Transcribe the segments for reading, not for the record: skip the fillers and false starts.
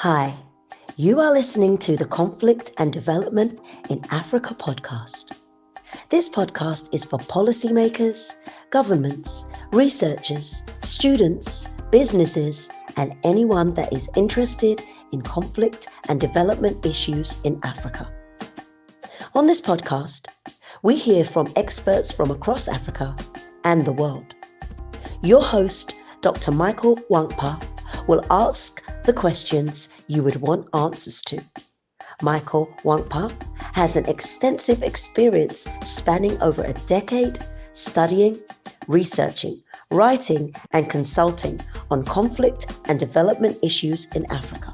Hi, you are listening to the Conflict and Development in Africa podcast. This podcast is for policymakers, governments, researchers, students, businesses, and anyone that is interested in conflict and development issues in Africa. On this podcast, we hear from experts from across Africa and the world. Your host, Dr. Michael Nwankpa, will ask the questions you would want answers to. Michael Nwankpa has an extensive experience spanning over a decade studying, researching, writing, and consulting on conflict and development issues in Africa.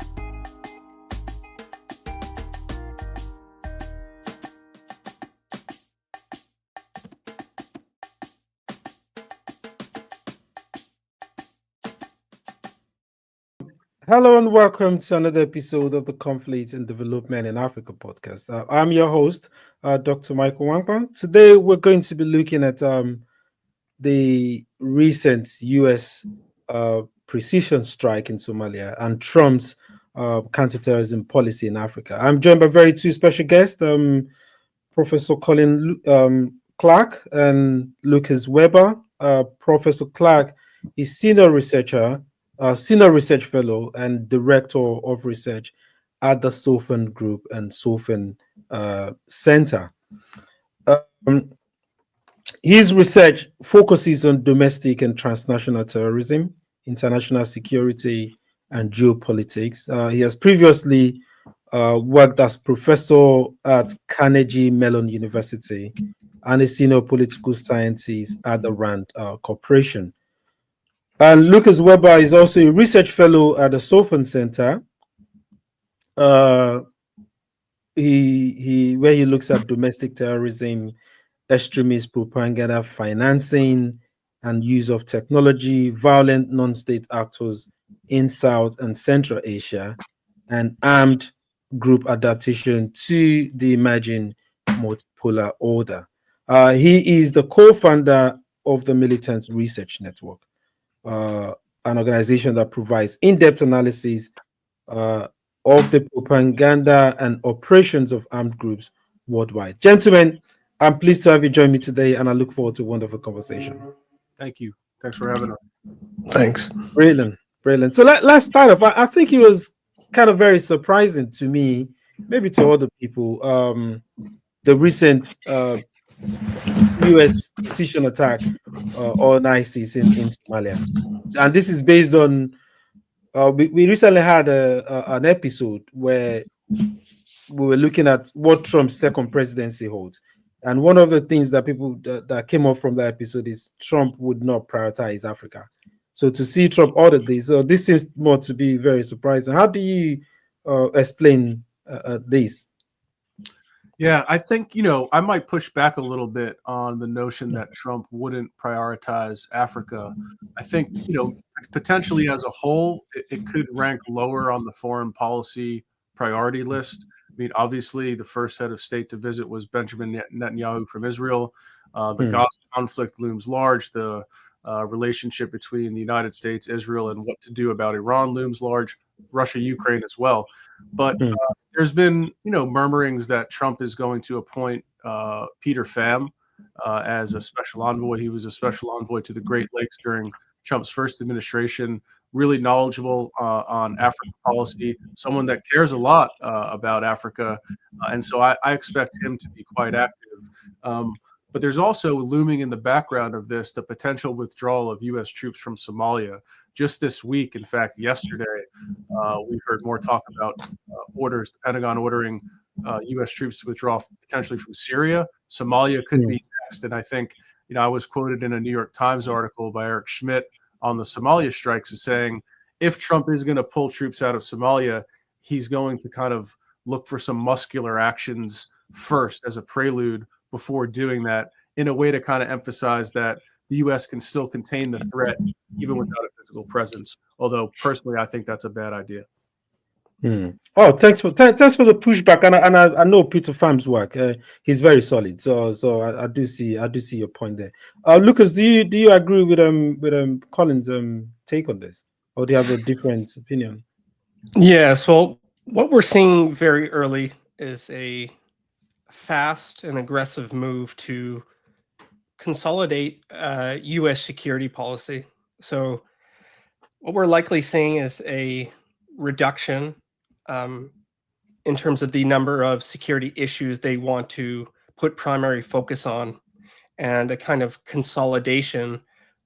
Hello and welcome to another episode of the Conflict and Development in Africa podcast. I'm your host, Dr. Michael Nwankpa. Today we're going to be looking at the recent U.S. Precision strike in Somalia and Trump's counterterrorism policy in Africa. I'm joined by two special guests, Professor Colin Clarke and Lucas Weber. Professor Clarke is senior research fellow and director of research at the Soufan Group and Soufan Center. His research focuses on domestic and transnational terrorism, international security, and geopolitics. He has previously worked as professor at Carnegie Mellon University and a senior political scientist at the RAND Corporation. And Lucas Weber is also a research fellow at the Soufan Center, where he looks at domestic terrorism, extremist propaganda, financing, and use of technology, violent non-state actors in South and Central Asia, and armed group adaptation to the emerging multipolar order. He is the co-founder of the Militant Research Network, an organization that provides in-depth analysis of the propaganda and operations of armed groups worldwide. Gentlemen, I'm pleased to have you join me today, and I look forward to a wonderful conversation. Thank you. Thanks for having us. Thanks. Brilliant. So let's start off. I think it was kind of very surprising to me, maybe to other people, the recent U.S. precision attack on ISIS in Somalia, and this is based on. We recently had an episode where we were looking at what Trump's second presidency holds, and one of the things that people that came up from that episode is Trump would not prioritize Africa. So to see Trump order this, so this seems more to be very surprising. How do you explain this? Yeah, I think, I might push back a little bit on the notion that Trump wouldn't prioritize Africa. I think, potentially as a whole, it could rank lower on the foreign policy priority list. I mean, obviously, the first head of state to visit was Benjamin Netanyahu from Israel. The Gaza conflict looms large. The relationship between the United States, Israel, and what to do about Iran looms large. Russia, Ukraine as well. But there's been, murmurings that Trump is going to appoint Peter Pham as a special envoy. He was a special envoy to the Great Lakes during Trump's first administration, really knowledgeable on African policy, someone that cares a lot about Africa. And so I expect him to be quite active. But there's also looming in the background of this the potential withdrawal of U.S. troops from Somalia. Just this week, in fact, yesterday, we've heard more talk about orders, the Pentagon ordering U.S. troops to withdraw potentially from Syria. Somalia could be next. And I think, I was quoted in a New York Times article by Eric Schmidt on the Somalia strikes as saying, if Trump is going to pull troops out of Somalia, he's going to kind of look for some muscular actions first as a prelude before doing that, in a way to kind of emphasize that the U.S. can still contain the threat even without a physical presence. Although personally, I think that's a bad idea. Oh, thanks for the pushback, and I know Peter Pham's work. He's very solid. So I do see your point there. Lucas, do you agree with Colin's take on this, or do you have a different opinion? Yes, well, what we're seeing very early is a fast and aggressive move to consolidate U.S. security policy. So what we're likely seeing is a reduction in terms of the number of security issues they want to put primary focus on, and a kind of consolidation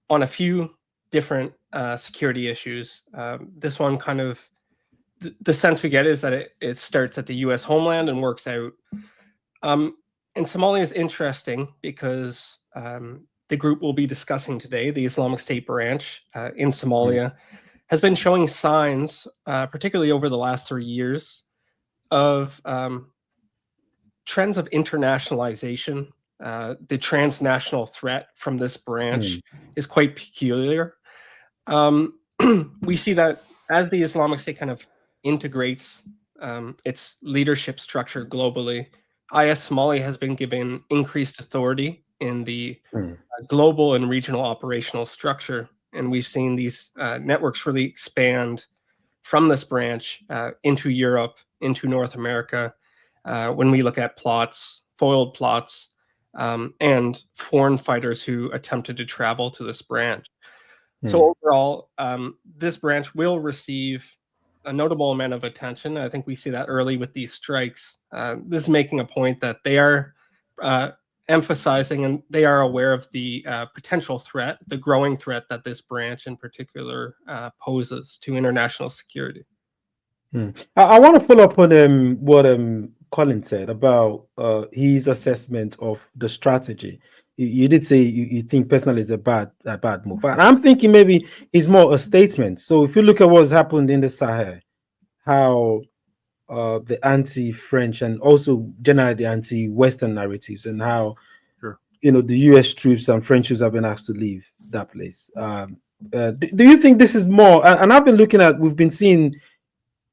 on a few different security issues. This one kind of, the sense we get is that it starts at the U.S. homeland and works out. And Somalia is interesting because the group we'll be discussing today, the Islamic State branch in Somalia, has been showing signs, particularly over the last 3 years, of trends of internationalization. The transnational threat from this branch is quite peculiar. We see that as the Islamic State kind of integrates its leadership structure globally, IS Somalia has been given increased authority in the global and regional operational structure. And we've seen these networks really expand from this branch into Europe, into North America, when we look at plots, foiled plots, and foreign fighters who attempted to travel to this branch. So overall, this branch will receive a notable amount of attention. I think we see that early with these strikes. This is making a point that they are emphasizing, and they are aware of the potential threat, the growing threat that this branch in particular poses to international security. I want to follow up on what Colin said about his assessment of the strategy. You did say you think personally it's a bad move, and I'm thinking maybe it's more a statement. So if you look at what's happened in the Sahel, how the anti-French and also generally the anti-Western narratives, and how the U.S. troops and French troops have been asked to leave that place. Do you think this is more? And I've been looking at, we've been seeing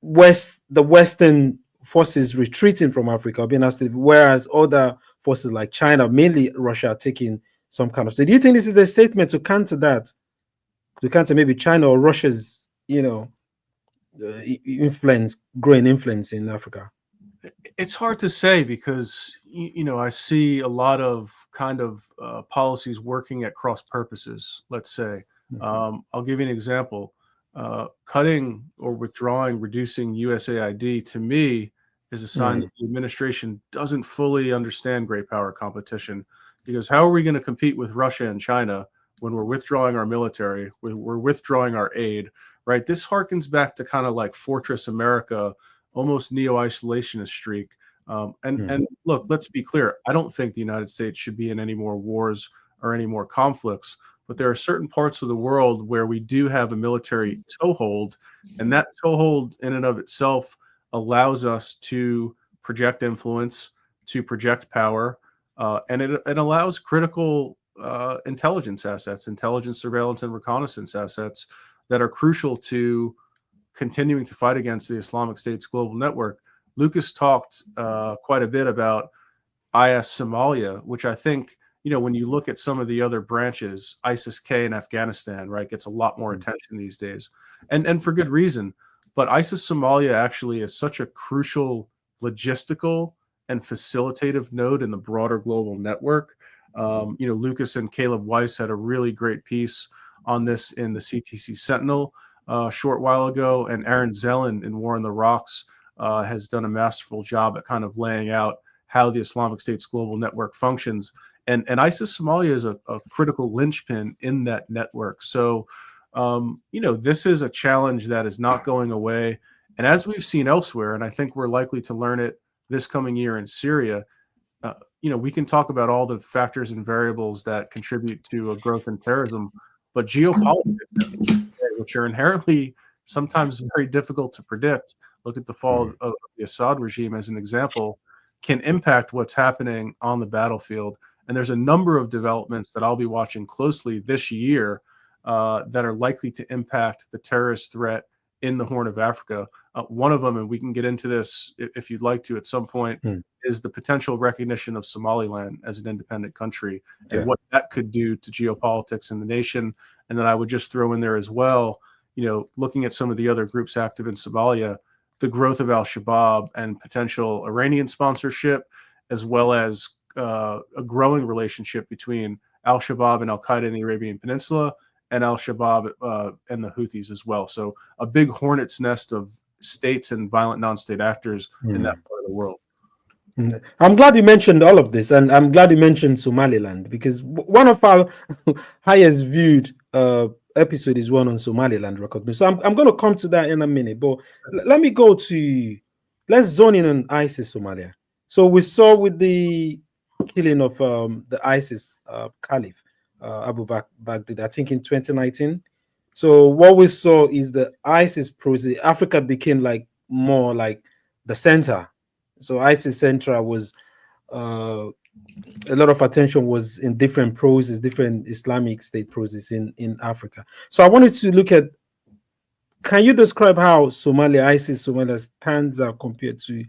the Western forces retreating from Africa, being asked to, whereas other forces like China, mainly Russia, are taking some kind of. So do you think this is a statement to counter that, to counter maybe China or Russia's, growing influence in Africa? It's hard to say because I see a lot of kind of policies working at cross purposes. Let's say I'll give you an example. Cutting or withdrawing, reducing USAID to me is a sign that the administration doesn't fully understand great power competition. Because how are we going to compete with Russia and China when we're withdrawing our military, we're withdrawing our aid, right? This harkens back to kind of like Fortress America, almost neo-isolationist streak. And look, let's be clear. I don't think the United States should be in any more wars or any more conflicts. But there are certain parts of the world where we do have a military toehold, and that toehold in and of itself allows us to project influence, to project power, and it allows critical intelligence assets, intelligence, surveillance, and reconnaissance assets that are crucial to continuing to fight against the Islamic State's global network. Lucas talked quite a bit about IS Somalia, which I think, when you look at some of the other branches, ISIS-K in Afghanistan, right, gets a lot more attention these days, and for good reason. But ISIS Somalia actually is such a crucial logistical and facilitative node in the broader global network. Lucas and Caleb Weiss had a really great piece on this in the CTC Sentinel a short while ago, and Aaron Zellin in War on the Rocks has done a masterful job at kind of laying out how the Islamic State's global network functions. And ISIS Somalia is a critical linchpin in that network. So, this is a challenge that is not going away. And as we've seen elsewhere, and I think we're likely to learn it this coming year in Syria, we can talk about all the factors and variables that contribute to a growth in terrorism, but geopolitics, which are inherently sometimes very difficult to predict, look at the fall of the Assad regime as an example, can impact what's happening on the battlefield. And there's a number of developments that I'll be watching closely this year that are likely to impact the terrorist threat in the Horn of Africa. One of them, and we can get into this if you'd like to at some point, is the potential recognition of Somaliland as an independent country and what that could do to geopolitics in the nation. And then I would just throw in there as well, looking at some of the other groups active in Somalia, the growth of al-Shabaab and potential Iranian sponsorship, as well as a growing relationship between al-Shabaab and al-Qaeda in the Arabian Peninsula, and al-Shabaab and the Houthis as well. So a big hornet's nest of states and violent non-state actors in that part of the world. I'm glad you mentioned all of this, and I'm glad you mentioned Somaliland, because one of our highest viewed episode is one on Somaliland recognition. So I'm going to come to that in a minute, but let me let's zone in on ISIS Somalia. So we saw with the killing of the ISIS Caliph Abu Baghdad, I think in 2019. So what we saw is the ISIS process. Africa became more like the center. So ISIS Central was a lot of attention was in different processes, different Islamic State processes in Africa. So I wanted to look at, can you describe how ISIS Somalia stands out compared to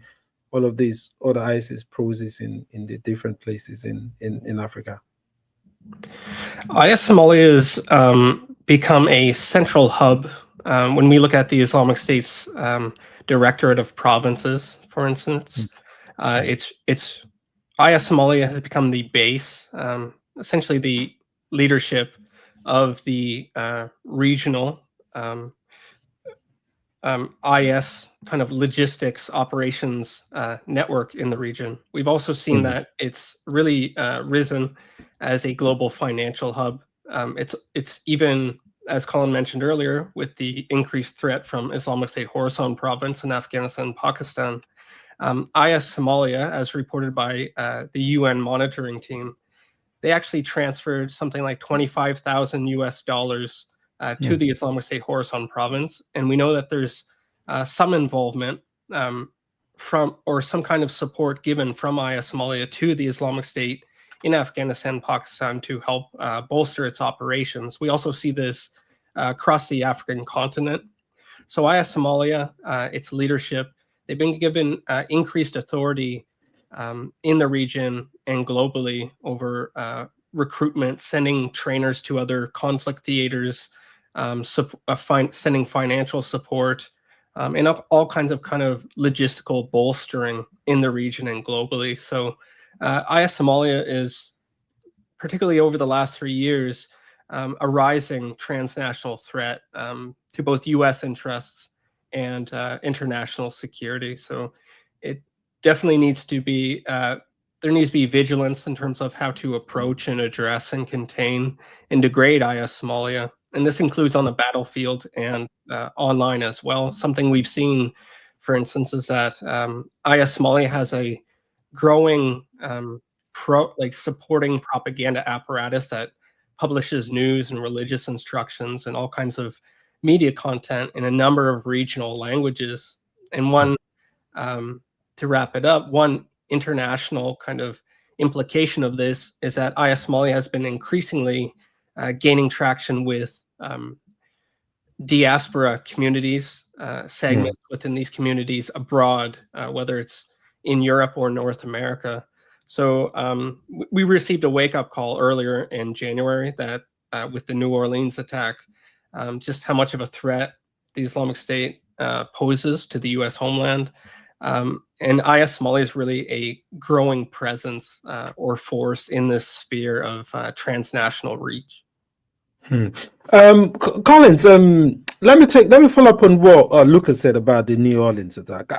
all of these other ISIS processes in the different places in Africa? IS Somalia has become a central hub. When we look at the Islamic State's Directorate of Provinces, for instance, IS Somalia has become the base, essentially the leadership of the regional IS kind of logistics operations network in the region. We've also seen that it's really risen as a global financial hub. It's even, as Colin mentioned earlier, with the increased threat from Islamic State Khorasan province in Afghanistan and Pakistan, IS Somalia, as reported by the UN monitoring team, they actually transferred something like $25,000 US to the Islamic State Khorasan province. And we know that there's some involvement from, or some kind of support given from IS Somalia to the Islamic State in Afghanistan and Pakistan to help bolster its operations. We also see this across the African continent. So IS Somalia, its leadership, they've been given increased authority in the region and globally over recruitment, sending trainers to other conflict theaters, sending financial support, and all kinds of kind of logistical bolstering in the region and globally. So IS Somalia is, particularly over the last 3 years, a rising transnational threat to both U.S. interests and international security. So it definitely needs to be, there needs to be vigilance in terms of how to approach and address and contain and degrade IS Somalia. And this includes on the battlefield and online as well. Something we've seen, for instance, is that IS Somalia has a growing supporting propaganda apparatus that publishes news and religious instructions and all kinds of media content in a number of regional languages. And one, to wrap it up, one international kind of implication of this is that IS Somalia has been increasingly gaining traction with diaspora communities, segments within these communities abroad, whether it's in Europe or North America. So we received a wake-up call earlier in January that with the New Orleans attack, just how much of a threat the Islamic State poses to the U.S. homeland. And IS Somalia is really a growing presence or force in this sphere of transnational reach. Collins, let me follow up on what Lucas said about the New Orleans attack.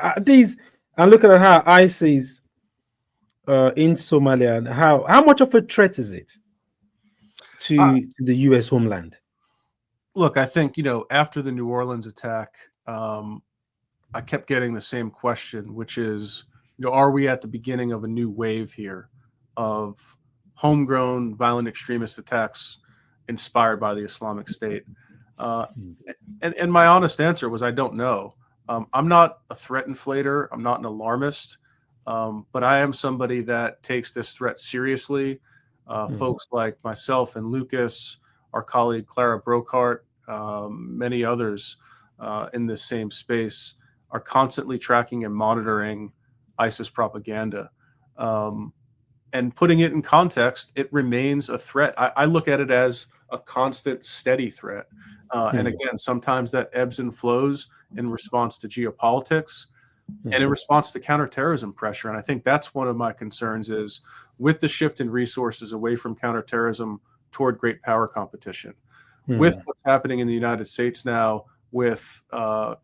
I'm looking at how ISIS in Somalia, and how much of a threat is it to the U.S. homeland? Look, I think, after the New Orleans attack, I kept getting the same question, which is, are we at the beginning of a new wave here of homegrown violent extremist attacks inspired by the Islamic State? And my honest answer was, I don't know. I'm not a threat inflator. I'm not an alarmist. But I am somebody that takes this threat seriously. Folks like myself and Lucas, our colleague Clara Brockhart, many others in this same space are constantly tracking and monitoring ISIS propaganda. And putting it in context, it remains a threat. I look at it as a constant, steady threat. And again, sometimes that ebbs and flows in response to geopolitics and in response to counterterrorism pressure. And I think that's one of my concerns is with the shift in resources away from counterterrorism toward great power competition, with what's happening in the United States now with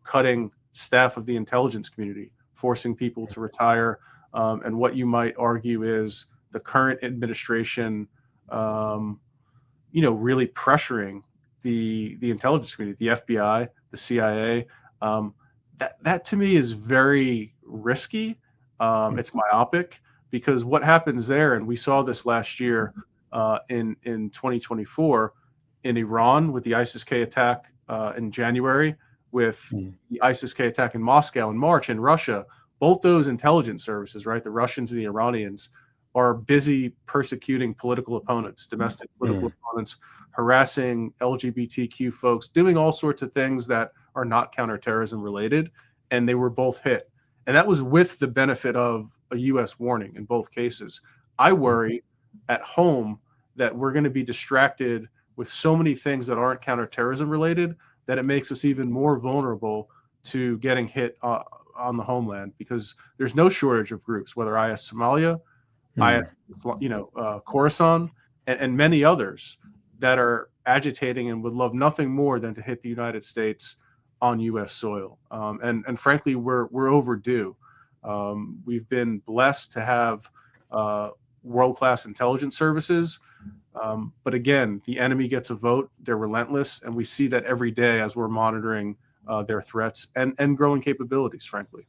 cutting staff of the intelligence community, forcing people to retire, and what you might argue is the current administration, really pressuring the intelligence community, the FBI, the CIA. That to me is very risky. It's myopic because what happens there, and we saw this last year in 2024 in Iran with the ISIS-K attack in January, with the ISIS-K attack in Moscow in March, in Russia. Both those intelligence services, right, the Russians and the Iranians, are busy persecuting political opponents, domestic political opponents, harassing LGBTQ folks, doing all sorts of things that are not counterterrorism related, and they were both hit. And that was with the benefit of a U.S. warning in both cases. I worry at home that we're going to be distracted with so many things that aren't counterterrorism related that it makes us even more vulnerable to getting hit on the homeland, because there's no shortage of groups, whether IS Somalia, IS, Khorasan, and many others that are agitating and would love nothing more than to hit the United States on U.S. soil. And frankly, we're overdue. We've been blessed to have world-class intelligence services. But again, the enemy gets a vote. They're relentless. And we see that every day as we're monitoring their threats and growing capabilities, frankly.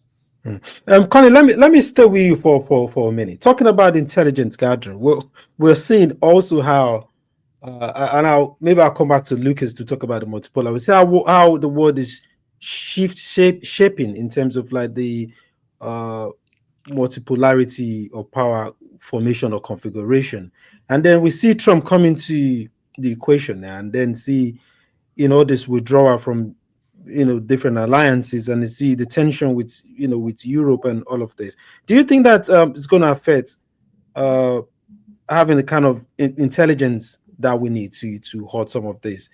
Colin, let me stay with you for a minute. Talking about intelligence gathering, we're seeing also how, and I'll come back to Lucas to talk about the multipolar. We see how the world is shaping in terms of like the multipolarity of power formation or configuration, and then we see Trump coming to the equation now, and then see this withdrawal from different alliances, and you see the tension with with Europe and all of this. Do you think that it's going to affect having the kind of intelligence that we need to halt some of this,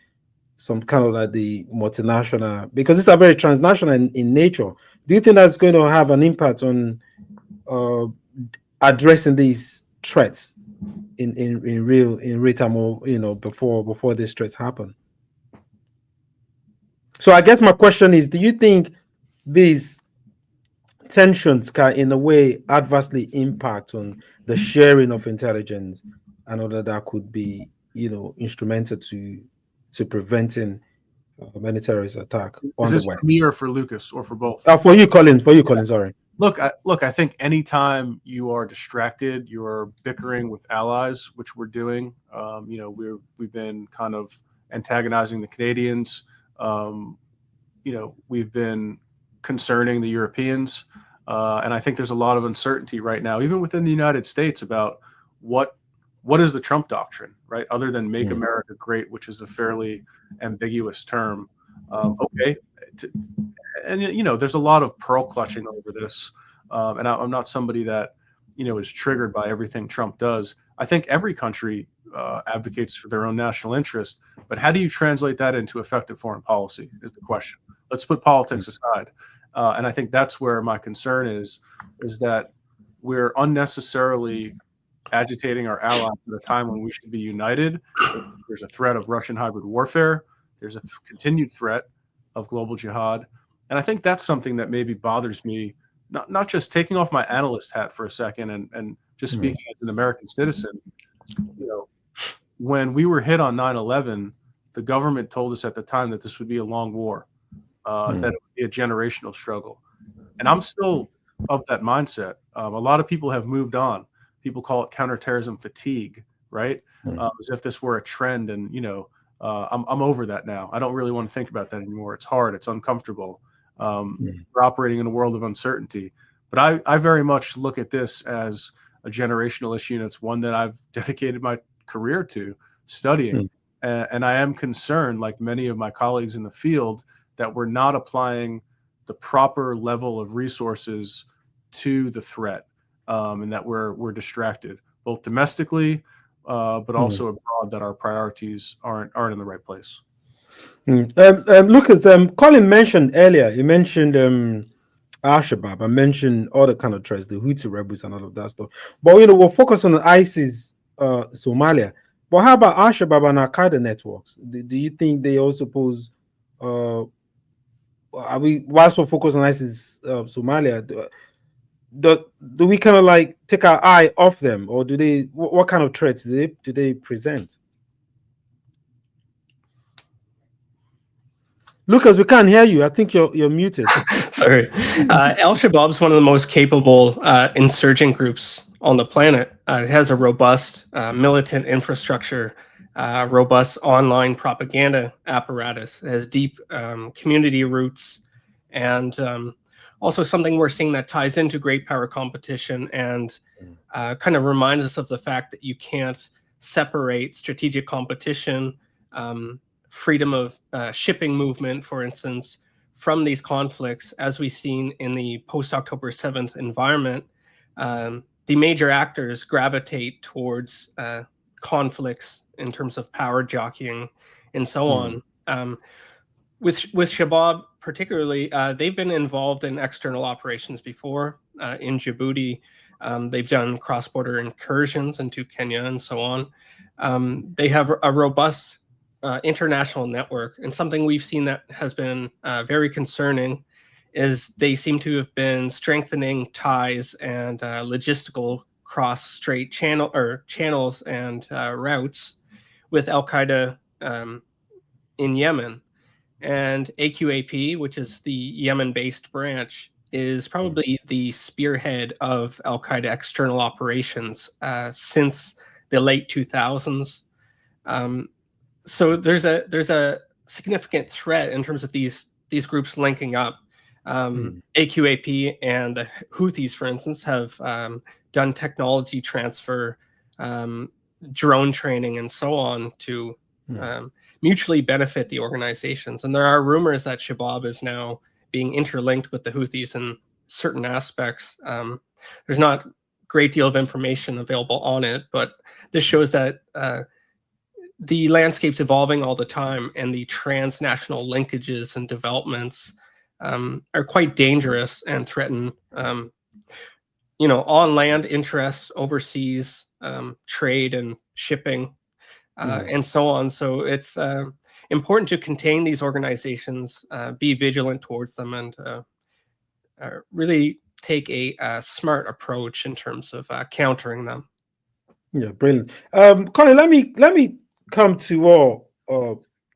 some kind of like the multinational, because it's a very transnational in nature? Do you think that's going to have an impact on addressing these threats in real time, or before these threats happen? So I guess my question is, do you think these tensions can in a way adversely impact on the sharing of intelligence, and all that could be instrumental to preventing many terrorist attack on Is this the web? for me or for Lucas or for both? For you, Colin. Sorry. Look, I think anytime you are distracted, you are bickering with allies, which we're doing. We've been kind of antagonizing the Canadians. We've been concerning the Europeans. And I think there's a lot of uncertainty right now, even within the United States, about what is the Trump doctrine, right? Other than make America great, which is a fairly ambiguous term. There's a lot of pearl clutching over this. And I'm not somebody that, is triggered by everything Trump does. I think every country advocates for their own national interest. But how do you translate that into effective foreign policy is the question. Let's put politics aside. And I think that's where my concern is that we're unnecessarily agitating our allies at a time when we should be united. There's a threat of Russian hybrid warfare. There's a continued threat of global jihad. And I think that's something that maybe bothers me, not just taking off my analyst hat for a second and just speaking as an American citizen. When we were hit on 9/11, the government told us at the time that this would be a long war, that it would be a generational struggle. And I'm still of that mindset. A lot of people have moved on. People call it counterterrorism fatigue, right? As if this were a trend. And, I'm over that now. I don't really want to think about that anymore. It's hard. It's uncomfortable. We're operating in a world of uncertainty. But I very much look at this as a generational issue, and it's one that I've dedicated my career to studying. And I am concerned, like many of my colleagues in the field, that we're not applying the proper level of resources to the threat, and that we're distracted, both domestically, but also abroad, that our priorities aren't in the right place. Look at Colin mentioned earlier. He mentioned Al-Shabaab. I mentioned all the kind of threats, the Houthi rebels and all of that stuff. But we'll focus on ISIS, Somalia. But how about Al-Shabaab and Al-Qaeda networks? Do you think they also pose? Whilst we're focused on ISIS, Somalia, do we kind of like take our eye off them, or do they? What kind of threats do they present? Lucas, we can't hear you. I think you're muted. Sorry. Al-Shabaab is one of the most capable insurgent groups on the planet. It has a robust militant infrastructure, robust online propaganda apparatus. It has deep community roots, and also something we're seeing that ties into great power competition and kind of reminds us of the fact that you can't separate strategic competition, freedom of shipping movement, for instance, from these conflicts. As we've seen in the post-October 7th environment, the major actors gravitate towards conflicts in terms of power jockeying and so on. With Shabaab particularly, they've been involved in external operations before. In Djibouti, they've done cross-border incursions into Kenya and so on. They have a robust international network, and something we've seen that has been very concerning is they seem to have been strengthening ties and logistical cross-strait channels and routes with Al-Qaeda in Yemen. And AQAP, which is the Yemen-based branch, is probably the spearhead of Al-Qaeda external operations since the late 2000s. So there's a significant threat in terms of these groups linking up. AQAP and the Houthis, for instance, have done technology transfer, drone training, and so on to mutually benefit the organizations. And there are rumors that Shabaab is now being interlinked with the Houthis in certain aspects. There's not a great deal of information available on it, but this shows that the landscape's evolving all the time, and the transnational linkages and developments are quite dangerous and threaten, on land interests, overseas trade and shipping, and so on. So it's important to contain these organizations, be vigilant towards them, and really take a smart approach in terms of countering them. Yeah, brilliant. Colin, let me come to what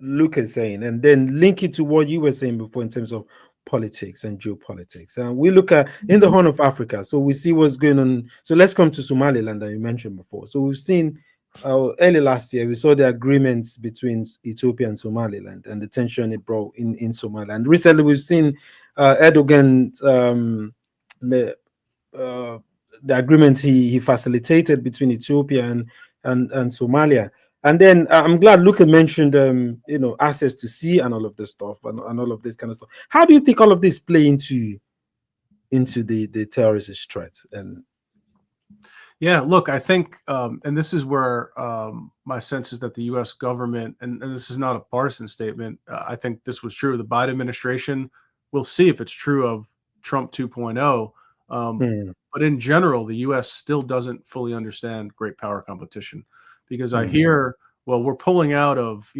Luke is saying, and then link it to what you were saying before in terms of politics and geopolitics. And we look at in the Horn of Africa, so we see what's going on. So let's come to Somaliland that you mentioned before. So we've seen early last year, we saw the agreements between Ethiopia and Somaliland and the tension it brought in Somalia. And recently we've seen Erdogan, the agreement he facilitated between Ethiopia and Somalia. And then I'm glad Luca mentioned, access to sea and all of this stuff and all of this kind of stuff. How do you think all of this play into the terrorist threat? And yeah, look, I think, and this is where my sense is that the U.S. government, and this is not a partisan statement, I think this was true of the Biden administration. We'll see if it's true of Trump 2.0. But in general, the U.S. still doesn't fully understand great power competition, because I hear, well, we're pulling out of,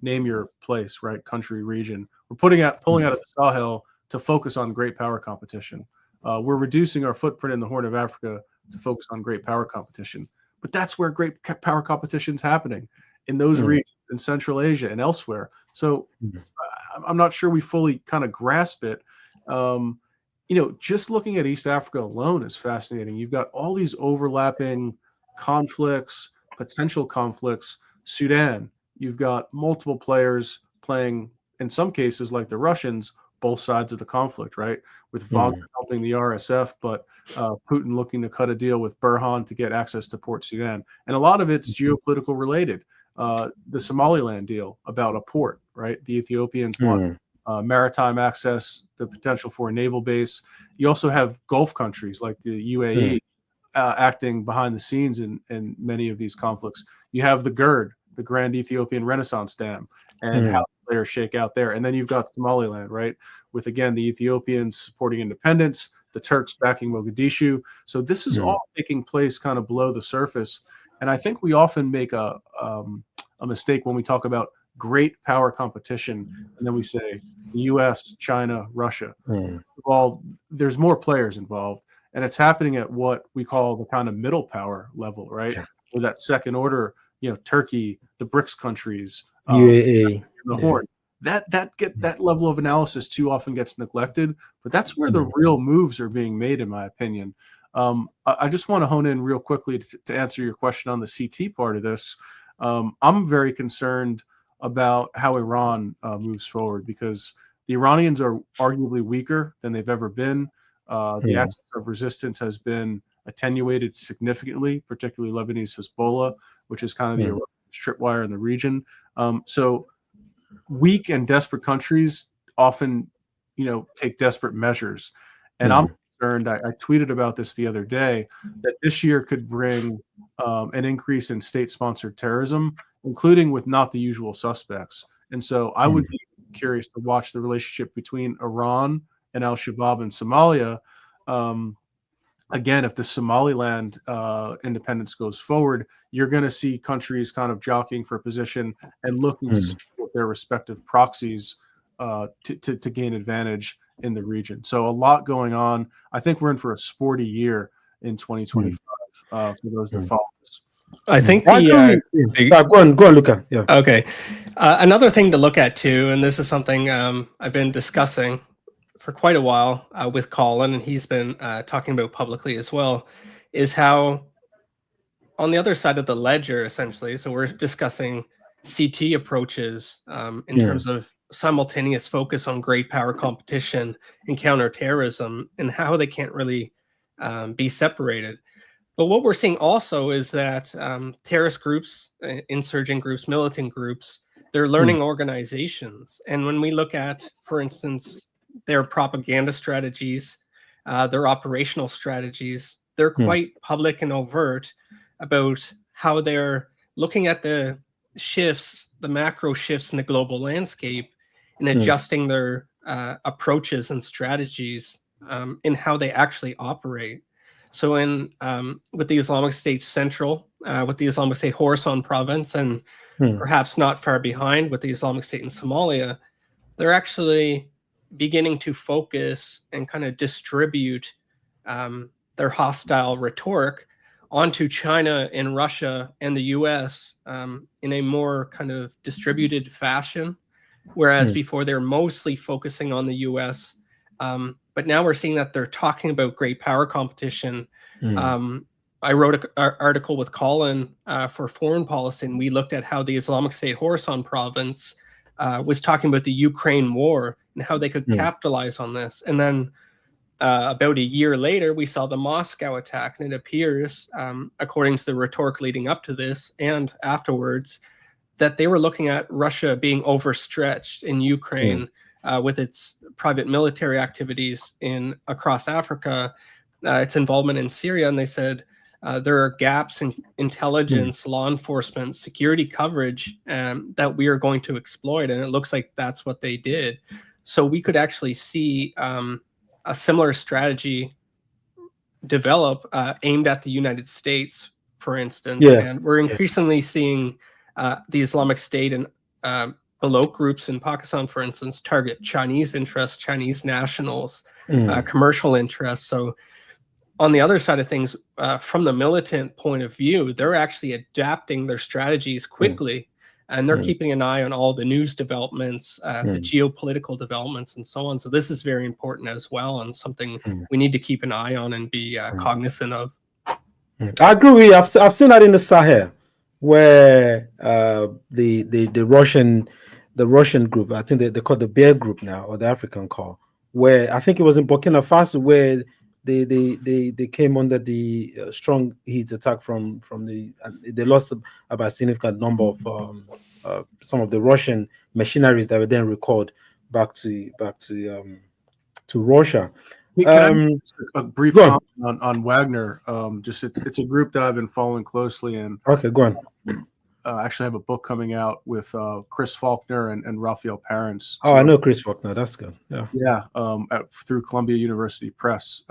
name your place, right? Country, region. We're pulling out of the Sahel to focus on great power competition. We're reducing our footprint in the Horn of Africa to focus on great power competition. But that's where great power competition is happening, in those regions, in Central Asia and elsewhere. So I'm not sure we fully kind of grasp it. Just looking at East Africa alone is fascinating. You've got all these overlapping conflicts, potential conflicts. Sudan, you've got multiple players playing, in some cases, like the Russians, both sides of the conflict, right? With Wagner helping the RSF, but Putin looking to cut a deal with Burhan to get access to Port Sudan. And a lot of it's geopolitical related. The Somaliland deal about a port, right? The Ethiopians want maritime access, the potential for a naval base. You also have Gulf countries like the UAE acting behind the scenes in many of these conflicts. You have the GERD, the Grand Ethiopian Renaissance Dam, and how players shake out there. And then you've got Somaliland, right? With, again, the Ethiopians supporting independence, the Turks backing Mogadishu. So this is all taking place kind of below the surface. And I think we often make a mistake when we talk about great power competition, and then we say the U.S., China, Russia. Well, there's more players involved, and it's happening at what we call the kind of middle power level, right? Or that second order, Turkey, the BRICS countries, UAE, the Horn. That level of analysis too often gets neglected, but that's where the real moves are being made, in my opinion. I just want to hone in real quickly to answer your question on the CT part of this. I'm very concerned about how Iran moves forward, because the Iranians are arguably weaker than they've ever been. The axis of resistance has been attenuated significantly, particularly Lebanese Hezbollah, which is kind of the tripwire in the region. So weak and desperate countries often, take desperate measures. And I'm concerned, I tweeted about this the other day, that this year could bring an increase in state-sponsored terrorism, including with not the usual suspects. And so I would be curious to watch the relationship between Iran and al-Shabaab in Somalia. Again, if the Somaliland independence goes forward, you're going to see countries kind of jockeying for position and looking to support their respective proxies to gain advantage in the region. So a lot going on. I think we're in for a sporty year in 2025 for those that follow us. I think go on, Luca. Yeah. Okay. Another thing to look at too, and this is something I've been discussing for quite a while with Colin, and he's been talking about publicly as well, is how on the other side of the ledger, essentially, so we're discussing CT approaches in terms of simultaneous focus on great power competition and counterterrorism, and how they can't really be separated. But what we're seeing also is that terrorist groups, insurgent groups, militant groups, they're learning organizations. And when we look at, for instance, their propaganda strategies, their operational strategies, they're quite public and overt about how they're looking at the shifts, the macro shifts in the global landscape, and adjusting their approaches and strategies in how they actually operate. So in with the Islamic State Central, with the Islamic State Khorasan province, and perhaps not far behind with the Islamic State in Somalia, they're actually beginning to focus and kind of distribute their hostile rhetoric onto China and Russia and the US in a more kind of distributed fashion, whereas before they're mostly focusing on the US. But now we're seeing that they're talking about great power competition. I wrote an article with Colin for Foreign Policy, and we looked at how the Islamic State Khorasan province was talking about the Ukraine war and how they could capitalize on this. And then about a year later, we saw the Moscow attack, and it appears, according to the rhetoric leading up to this and afterwards, that they were looking at Russia being overstretched in Ukraine with its private military activities across Africa, its involvement in Syria, and they said there are gaps in intelligence, law enforcement, security coverage that we are going to exploit, and it looks like that's what they did. So we could actually see a similar strategy develop aimed at the United States, for instance. And we're increasingly seeing the Islamic State and below groups in Pakistan, for instance, target Chinese interests, Chinese nationals, commercial interests. So on the other side of things, from the militant point of view, they're actually adapting their strategies quickly. And they're keeping an eye on all the news developments, the geopolitical developments, and so on. So this is very important as well, and something we need to keep an eye on and be cognizant of. I agree with you. I've seen that in the Sahel, where the Russian group, I think they call the Bear Group now, or the African call, where I think it was in Burkina Faso, where they came under the strong heat attack from they lost about a significant number of some of the Russian machineries that were then recalled back to Russia. Can I make just a brief Go on. comment on Wagner? Just it's a group that I've been following closely, and Okay, go on. actually have a book coming out with Chris Faulkner and Raphael Parents. Oh, I know Chris Faulkner. That's good. Yeah. Yeah, through Columbia University Press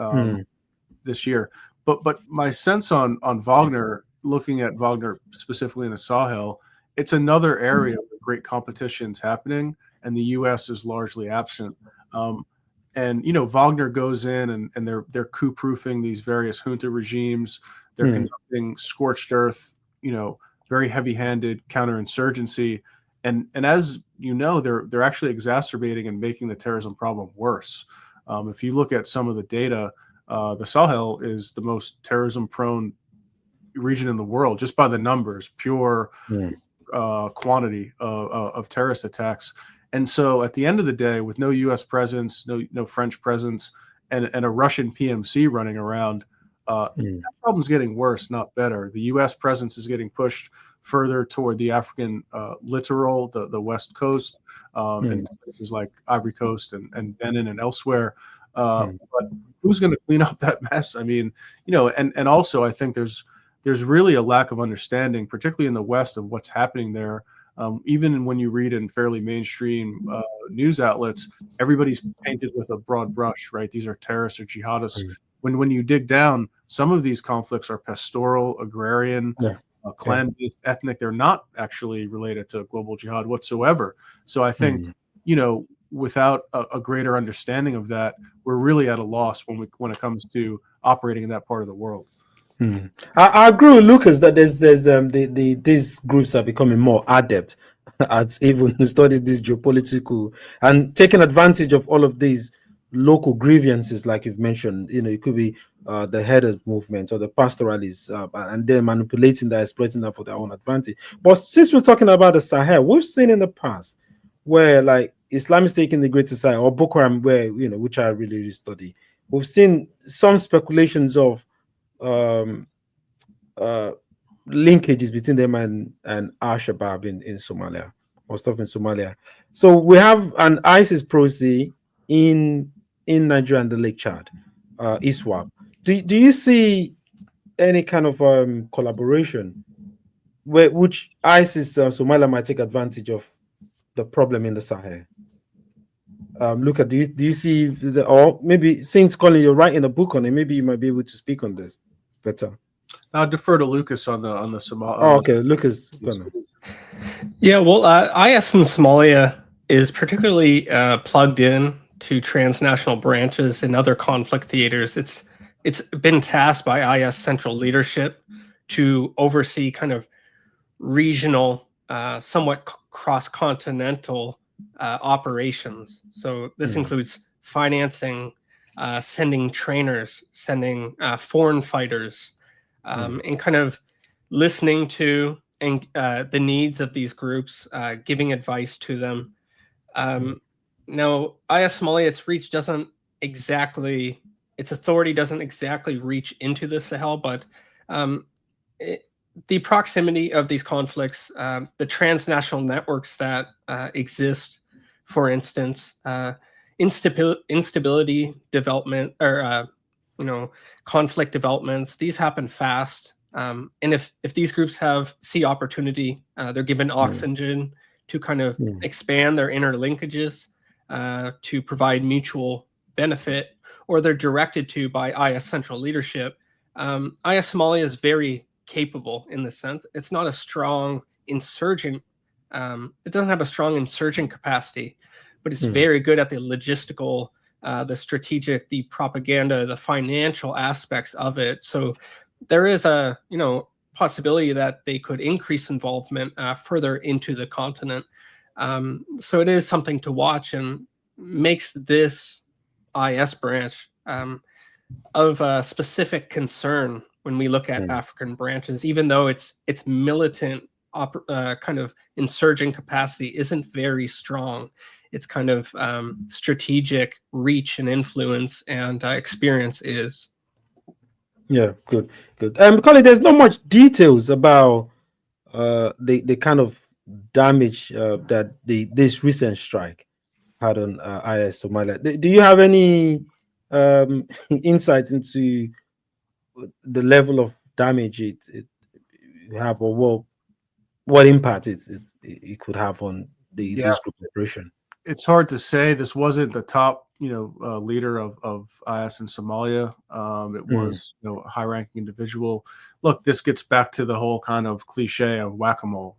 this year. But my sense on Wagner, looking at Wagner specifically in the Sahel, it's another area where great competition's happening, and the U.S. is largely absent. And Wagner goes in and they're coup-proofing these various junta regimes. They're conducting scorched earth, very heavy-handed counterinsurgency, and as they're actually exacerbating and making the terrorism problem worse. If you look at some of the data, the Sahel is the most terrorism-prone region in the world, just by the numbers, pure quantity of terrorist attacks. And so at the end of the day, with no U.S. presence, no French presence, and a Russian PMC running around, that problem's getting worse, not better. The U.S. presence is getting pushed further toward the African littoral, the West Coast, and places like Ivory Coast and Benin and elsewhere. But who's going to clean up that mess? I mean, and also I think there's really a lack of understanding, particularly in the West, of what's happening there. Even when you read in fairly mainstream news outlets, everybody's painted with a broad brush, right? These are terrorists or jihadists. When you dig down, some of these conflicts are pastoral, agrarian, clan-based, ethnic. They're not actually related to global jihad whatsoever. So I think, without a greater understanding of that, we're really at a loss when it comes to operating in that part of the world. I agree with Lucas that there's these groups are becoming more adept at even studying this geopolitical and taking advantage of all of these local grievances, like you've mentioned. It could be the headers movement or the pastoralists, and they're manipulating that, exploiting that for their own advantage. But since we're talking about the Sahel, we've seen in the past where like Islam is taking the Greater Sahel, or Boko Haram, where which I really study. We've seen some speculations of linkages between them and Al-Shabaab in Somalia, or stuff in Somalia. So we have an ISIS proxy in Nigeria and the Lake Chad, ISWAP. Do you see any kind of collaboration which ISIS Somalia might take advantage of the problem in the Sahel? Look, do you see or maybe since Colin, you're writing a book on it, maybe you might be able to speak on this better. I'll defer to Lucas on the Somalia. Oh, okay, Lucas. Yeah, well, IS in Somalia is particularly plugged in to transnational branches and other conflict theaters. It's been tasked by IS central leadership to oversee kind of regional, somewhat cross-continental operations. So this includes financing, sending trainers, sending foreign fighters, and kind of listening to the needs of these groups, giving advice to them. Now, IS Somalia, its reach doesn't exactly, its authority doesn't exactly reach into the Sahel, but the proximity of these conflicts, the transnational networks that exist, for instance, instability development or conflict developments, these happen fast. And if these groups see opportunity, they're given oxygen to kind of expand their inner linkages to provide mutual benefit, or they're directed to by IS central leadership. IS Somalia is very capable in the sense it's not a strong insurgent. It doesn't have a strong insurgent capacity, but it's very good at the logistical, the strategic, the propaganda, the financial aspects of it. So there is a possibility that they could increase involvement further into the continent. So it is something to watch, and makes this IS branch of a specific concern when we look at African branches, even though its militant kind of insurgent capacity isn't very strong. Its kind of strategic reach and influence and experience is. Yeah, good. Colin, there's not much details about the kind of damage that this recent strike had on IS Somalia. Do you have any insights into the level of damage it have, or what impact it could have on this group operation? It's hard to say. This wasn't the top, leader of IS in Somalia. It was, a high-ranking individual. Look, this gets back to the whole kind of cliche of whack-a-mole,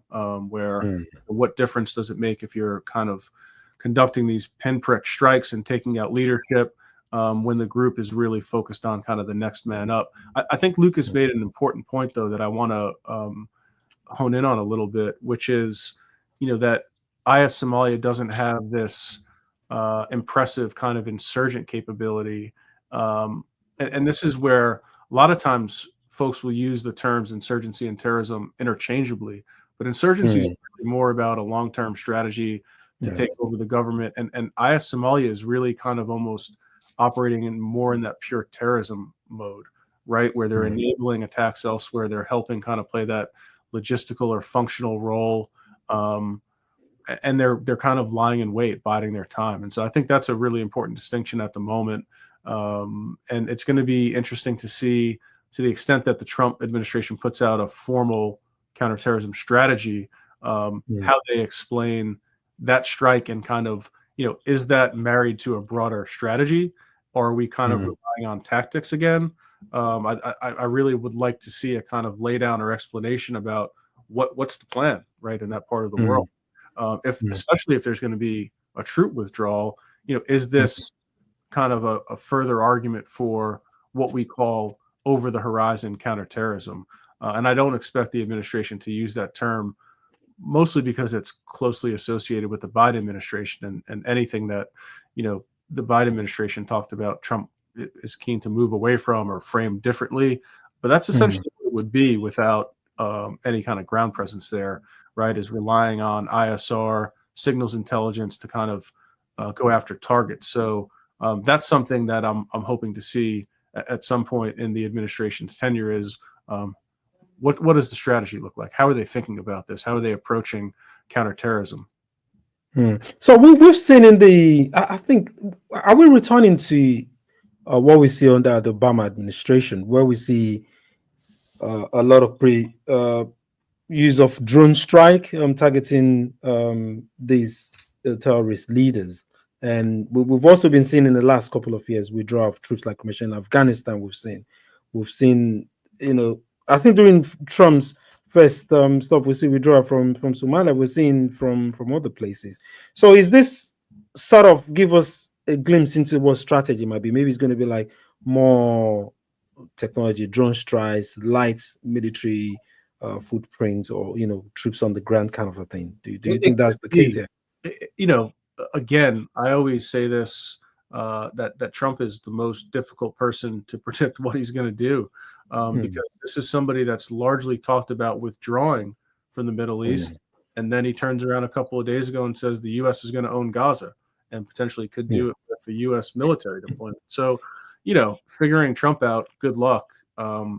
where what difference does it make if you're kind of conducting these pinprick strikes and taking out leadership when the group is really focused on kind of the next man up? I think Lucas made an important point, though, that I want to hone in on a little bit, which is, that IS Somalia doesn't have this impressive kind of insurgent capability. And this is where a lot of times folks will use the terms insurgency and terrorism interchangeably, but insurgency is really more about a long-term strategy to take over the government. And IS Somalia is really kind of almost operating in that pure terrorism mode, right? Where they're enabling attacks elsewhere. They're helping kind of play that logistical or functional role. And they're kind of lying in wait, biding their time. And so I think that's a really important distinction at the moment. And it's going to be interesting to see, to the extent that the Trump administration puts out a formal counterterrorism strategy, how they explain that strike, and kind of, is that married to a broader strategy, or are we kind of relying on tactics again? I really would like to see a kind of lay down or explanation about what's the plan, right, in that part of the world. Especially if there's going to be a troop withdrawal, is this kind of a further argument for what we call over the horizon counterterrorism? And I don't expect the administration to use that term, mostly because it's closely associated with the Biden administration, and anything that, the Biden administration talked about, Trump is keen to move away from or frame differently. But that's essentially what it would be without any kind of ground presence there, right, is relying on ISR, signals intelligence to kind of go after targets. So that's something that I'm hoping to see at some point in the administration's tenure is what does the strategy look like? How are they thinking about this? How are they approaching counterterrorism? So we've seen I think, are we returning to what we see under the Obama administration, where we see a lot of use of drone strike targeting these terrorist leaders? And we've also been seeing in the last couple of years withdrawal of troops, like mentioned, in Afghanistan. We've seen, I think during Trump's first stuff, we see withdrawal from Somalia. We're seeing from other places. So is this sort of give us a glimpse into what strategy might be? Maybe it's going to be like more technology, drone strikes, light military footprints, or troops on the ground kind of a thing. Do you think that's the case here? Again, I always say this, that Trump is the most difficult person to predict what he's going to do, because this is somebody that's largely talked about withdrawing from the Middle East, and then he turns around a couple of days ago and says the U.S. is going to own Gaza and potentially could do it with the U.S. military deployment. So, figuring Trump out, good luck. One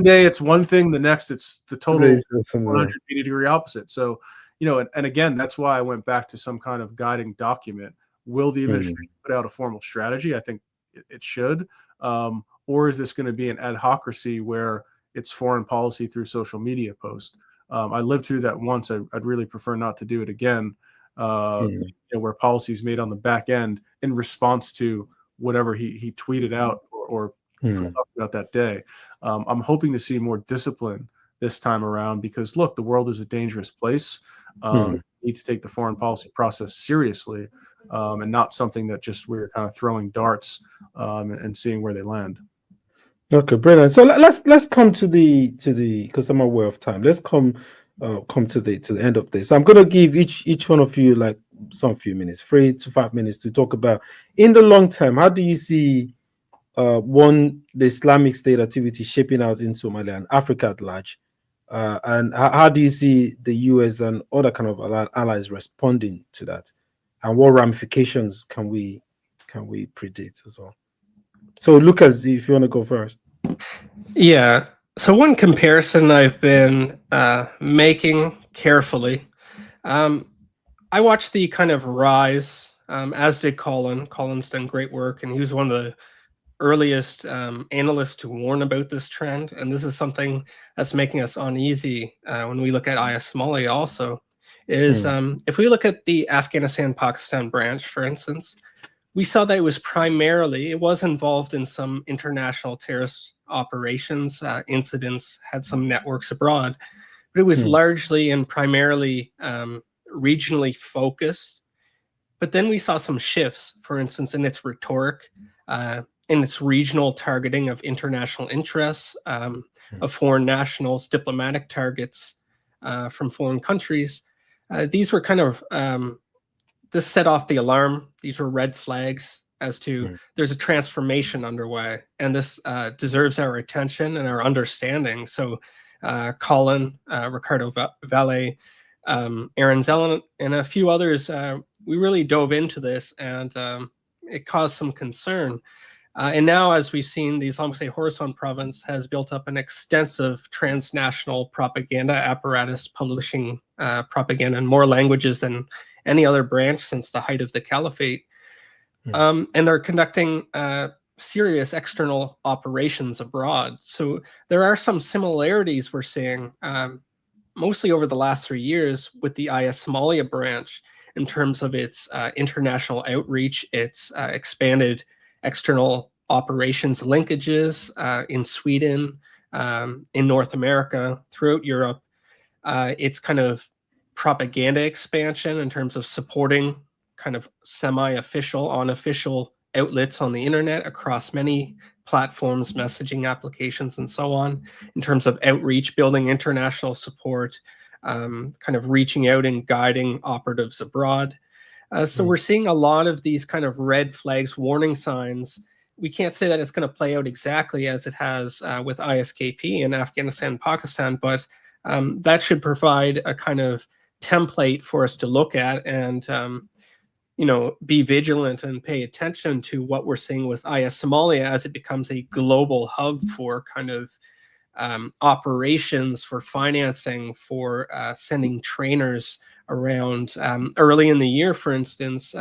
day it's one thing, the next it's the total 180-degree opposite. So, and again, that's why I went back to some kind of guiding document. Will the administration put out a formal strategy? I think it should. Or is this going to be an adhocracy where it's foreign policy through social media posts? I lived through that once. I'd really prefer not to do it again, where policy is made on the back end in response to whatever he tweeted out or talked about that day. I'm hoping to see more discipline this time around, because look, the world is a dangerous place. We need to take the foreign policy process seriously, and not something that just we're kind of throwing darts and seeing where they land. Okay, brilliant. So let's come to the because I'm aware of time. Let's come to the end of this. So I'm going to give each one of you like some few minutes, 3 to 5 minutes, to talk about in the long term. How do you see the Islamic State activity shaping out in Somalia and Africa at large, and how do you see the US and other kind of allies responding to that, and what ramifications can we predict as well? So, Lucas, if you want to go first. Yeah. So one comparison I've been making carefully, I watched the kind of rise as did Colin. Colin's done great work, and he was one of the earliest analysts to warn about this trend. And this is something that's making us uneasy when we look at IS Somalia also, is if we look at the Afghanistan-Pakistan branch, for instance, we saw that it was involved in some international terrorist operations, incidents, had some networks abroad, but it was largely and primarily regionally focused. But then we saw some shifts, for instance, in its rhetoric, in its regional targeting of international interests, of foreign nationals, diplomatic targets from foreign countries. These were kind of, this set off the alarm. These were red flags as to there's a transformation underway, and this deserves our attention and our understanding. So Colin, Ricardo Valle, Aaron Zellen, and a few others, we really dove into this, and it caused some concern. And now, as we've seen, the Islamic State Khorasan province has built up an extensive transnational propaganda apparatus, publishing propaganda in more languages than any other branch since the height of the caliphate. And they're conducting serious external operations abroad. So there are some similarities we're seeing, mostly over the last 3 years, with the IS Somalia branch in terms of its international outreach, its expanded external operations linkages in Sweden, in North America, throughout Europe. Its kind of propaganda expansion in terms of supporting kind of semi-official, unofficial outlets on the internet across many platforms, messaging applications, and so on, in terms of outreach, building international support, kind of reaching out and guiding operatives abroad. So we're seeing a lot of these kind of red flags, warning signs. We can't say that it's going to play out exactly as it has with ISKP in Afghanistan and Pakistan, but that should provide a kind of template for us to look at and be vigilant and pay attention to what we're seeing with IS Somalia as it becomes a global hub for kind of operations, for financing, for sending trainers around. Early in the year, for instance,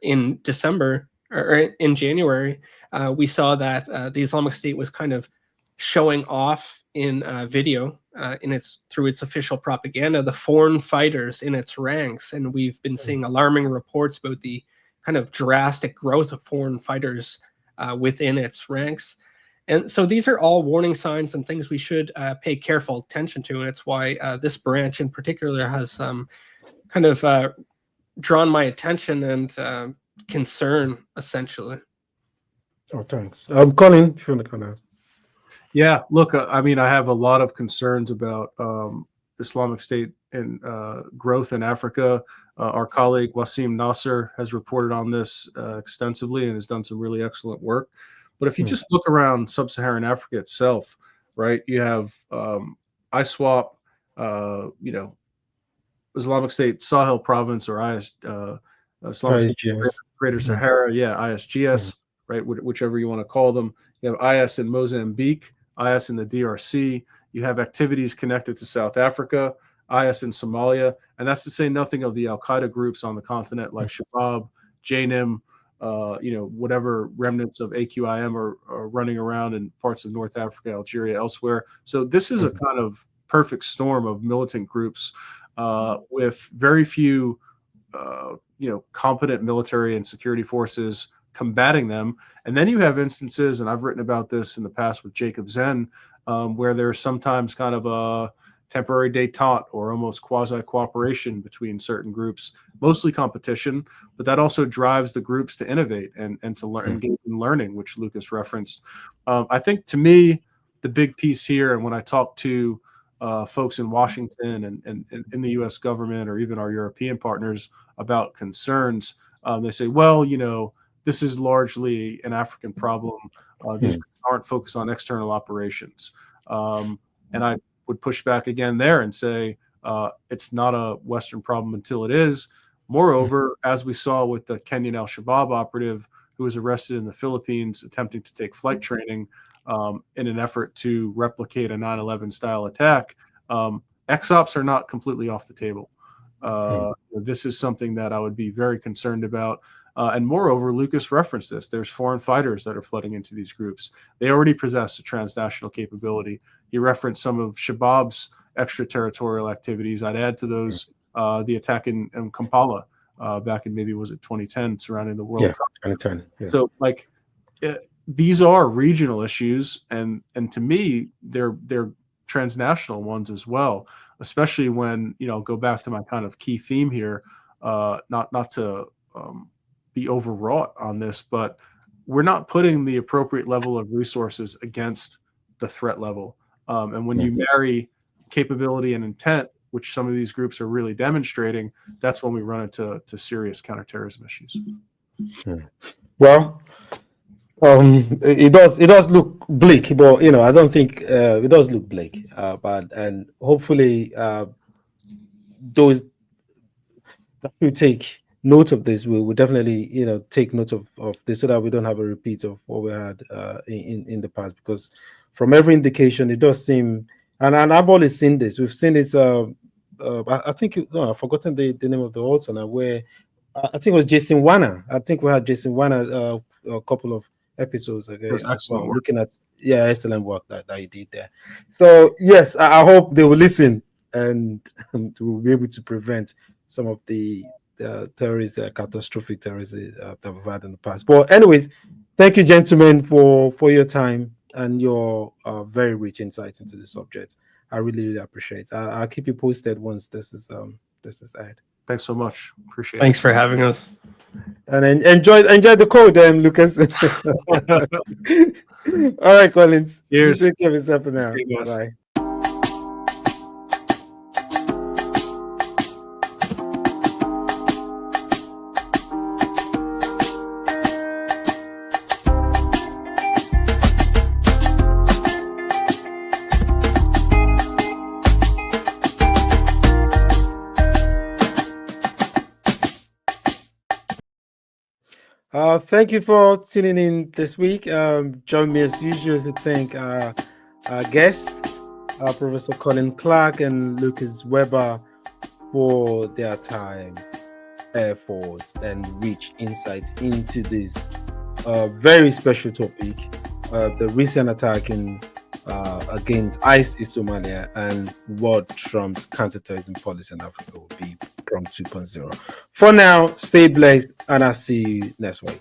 in December or in January, we saw that the Islamic State was kind of showing off in video through its official propaganda, the foreign fighters in its ranks. And we've been seeing alarming reports about the kind of drastic growth of foreign fighters within its ranks. And so these are all warning signs and things we should pay careful attention to. And it's why this branch in particular has kind of drawn my attention and concern, essentially. Oh, thanks. Colin, if you want to come out. Yeah, look, I mean, I have a lot of concerns about Islamic State and growth in Africa. Our colleague Wasim Nasser has reported on this extensively and has done some really excellent work. But if you just look around sub-Saharan Africa itself, right, you have ISWAP, Islamic State Sahel Province, or Islamic State Greater Sahara, ISGS, right, whichever you want to call them. You have IS in Mozambique, IS in the DRC. You have activities connected to South Africa, IS in Somalia, and that's to say nothing of the Al-Qaeda groups on the continent like Shabab, JNIM, whatever remnants of AQIM are running around in parts of North Africa, Algeria, elsewhere. So this is a kind of perfect storm of militant groups with very few, competent military and security forces combating them. And then you have instances, and I've written about this in the past with Jacob Zen, where there's sometimes kind of a temporary détente or almost quasi-cooperation between certain groups, mostly competition, but that also drives the groups to innovate and to learn, engage in learning, which Lucas referenced. I think, to me, the big piece here, and when I talk to folks in Washington and in the U.S. government or even our European partners about concerns, they say, well, this is largely an African problem. These aren't focused on external operations. And I would push back again there and say it's not a Western problem until it is. Moreover, as we saw with the Kenyan al-Shabaab operative who was arrested in the Philippines attempting to take flight training in an effort to replicate a 9/11 style attack, XOps are not completely off the table. This is something that I would be very concerned about. And moreover, Lucas referenced this. There's foreign fighters that are flooding into these groups. They already possess a transnational capability. He referenced some of Shabab's extraterritorial activities. I'd add to those the attack in Kampala back in maybe, was it 2010, surrounding the World Cup. 2010. Yeah. So like these are regional issues, and to me, they're transnational ones as well, especially when, go back to my kind of key theme here, not to be overwrought on this, but we're not putting the appropriate level of resources against the threat level. And when you marry capability and intent, which some of these groups are really demonstrating, that's when we run into serious counterterrorism issues. Well, it does look bleak, but I don't think it does look bleak. And hopefully, those that will take note of this will definitely take note of this, so that we don't have a repeat of what we had in the past. Because from every indication, it does seem, and I've always seen this. We've seen this. I think I've forgotten the name of the author now. Where I think it was Jason Warner. I think we had Jason Warner a couple of episodes ago. Excellent looking at excellent work that he did there. So yes, I hope they will listen and we'll be able to prevent some of the catastrophic terrorism that we've had in the past. But anyways, thank you, gentlemen, for your time and your very rich insights into the subject. I really appreciate it. I'll keep you posted once this is aired. Thanks so much. Appreciate it. Thanks for having us. And enjoy the code, Lucas. All right, Collins. Cheers. Take care of yourself now. Bye. Thank you for tuning in this week. Join me as usual to thank our guests, Professor Colin Clarke and Lucas Weber, for their time, effort, and rich insights into this very special topic, the recent attack against ISIS Somalia, and what Trump's counterterrorism policy in Africa will be from 2.0. For now, stay blessed, and I'll see you next week.